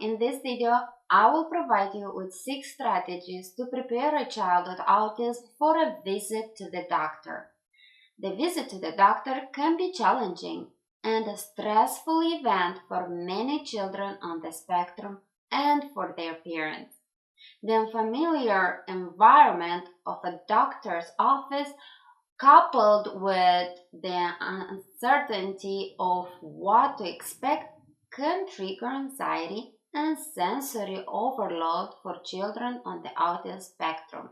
in this video, I will provide you with 6 strategies to prepare a child with autism for a visit to the doctor. The visit to the doctor can be challenging and a stressful event for many children on the spectrum and for their parents. The unfamiliar environment of a doctor's office, coupled with the uncertainty of what to expect, can trigger anxiety and sensory overload for children on the autism spectrum.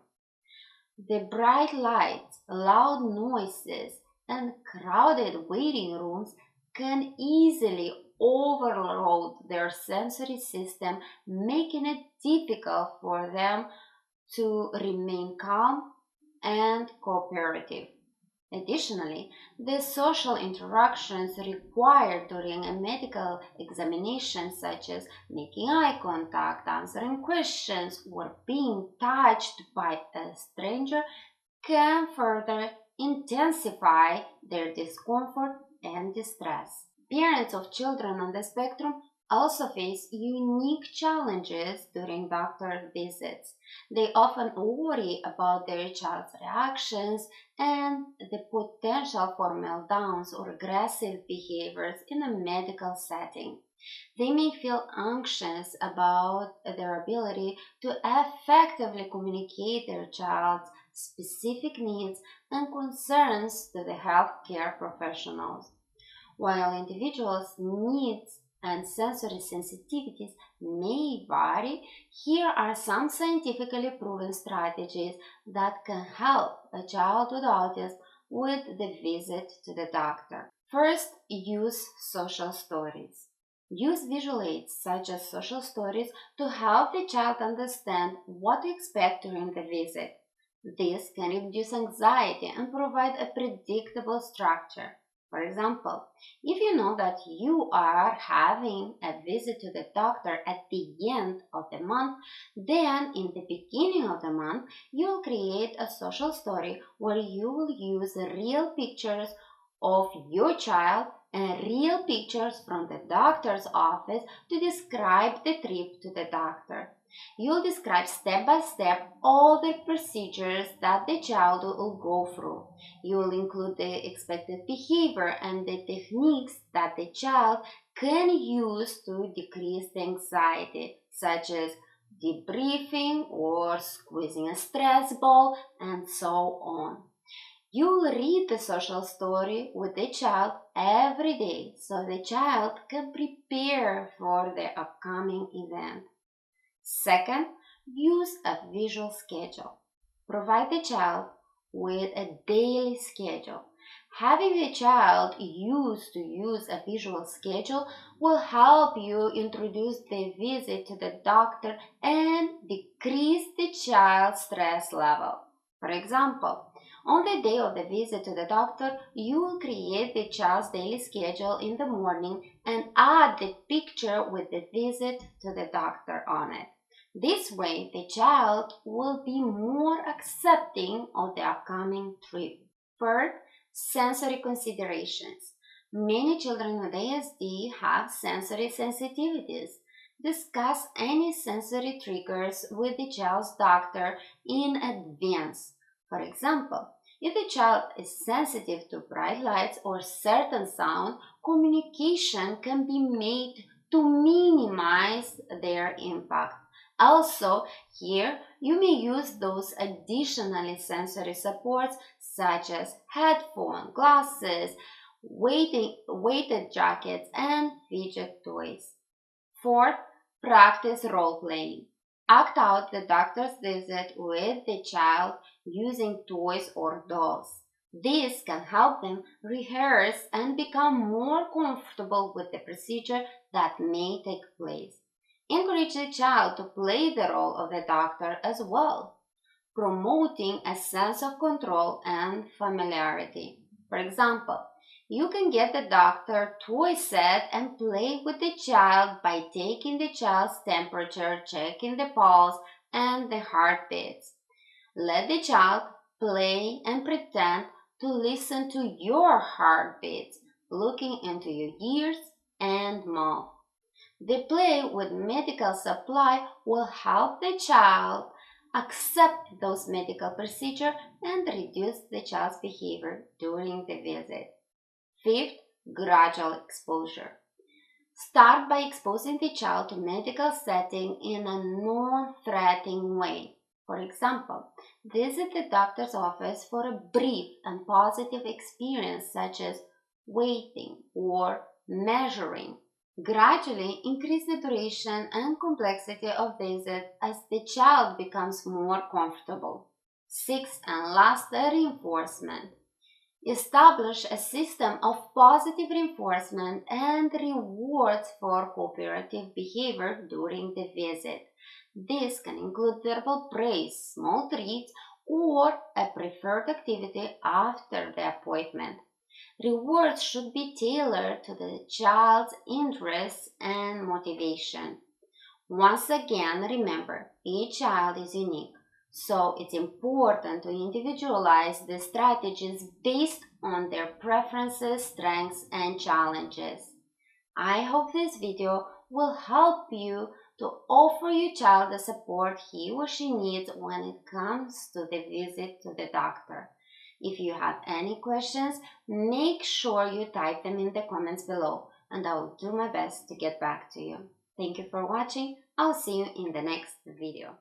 The bright lights, loud noises, and crowded waiting rooms can easily overload their sensory system, making it difficult for them to remain calm and cooperative. Additionally, the social interactions required during a medical examination, such as making eye contact, answering questions, or being touched by a stranger, can further intensify their discomfort and distress. Parents of children on the spectrum also face unique challenges during doctor visits. They often worry about their child's reactions and the potential for meltdowns or aggressive behaviors in a medical setting. They may feel anxious about their ability to effectively communicate their child's specific needs and concerns to the healthcare professionals. While individuals' needs and sensory sensitivities may vary, here are some scientifically proven strategies that can help a child with autism with the visit to the doctor. First, use social stories. Use visual aids such as social stories to help the child understand what to expect during the visit. This can reduce anxiety and provide a predictable structure. For example, if you know that you are having a visit to the doctor at the end of the month, then in the beginning of the month, you'll create a social story where you will use real pictures of your child and real pictures from the doctor's office to describe the trip to the doctor. You'll describe step by step all the procedures that the child will go through. You will include the expected behavior and the techniques that the child can use to decrease the anxiety, such as debriefing or squeezing a stress ball, and so on. You'll read the social story with the child every day so the child can prepare for the upcoming event. Second, use a visual schedule. Provide the child with a daily schedule. Having the child used to use a visual schedule will help you introduce the visit to the doctor and decrease the child's stress level. For example, on the day of the visit to the doctor, you will create the child's daily schedule in the morning and add the picture with the visit to the doctor on it. This way, the child will be more accepting of the upcoming trip. Third, sensory considerations. Many children with ASD have sensory sensitivities. Discuss any sensory triggers with the child's doctor in advance. For example, if the child is sensitive to bright lights or certain sound, communication can be made to minimize their impact. Also, here you may use those additional sensory supports such as headphones, glasses, weighted jackets, and fidget toys. Fourth, practice role playing. Act out the doctor's visit with the child using toys or dolls. This can help them rehearse and become more comfortable with the procedure that may take place. Encourage the child to play the role of the doctor as well, promoting a sense of control and familiarity. For example, you can get the doctor toy set and play with the child by taking the child's temperature, checking the pulse, and the heartbeats. Let the child play and pretend to listen to your heartbeats, looking into your ears and mouth. The play with medical supply will help the child accept those medical procedures and reduce the child's behavior during the visit. Fifth, gradual exposure. Start by exposing the child to medical setting in a non-threatening way. For example, visit the doctor's office for a brief and positive experience such as waiting or measuring. Gradually increase the duration and complexity of visit as the child becomes more comfortable. Sixth and last, reinforcement. Establish a system of positive reinforcement and rewards for cooperative behavior during the visit. This can include verbal praise, small treats, or a preferred activity after the appointment. Rewards should be tailored to the child's interests and motivation. Once again, remember, each child is unique, so it's important to individualize the strategies based on their preferences, strengths, and challenges. I hope this video will help you to offer your child the support he or she needs when it comes to the visit to the doctor. If you have any questions, make sure you type them in the comments below, and I will do my best to get back to you. Thank you for watching. I'll see you in the next video.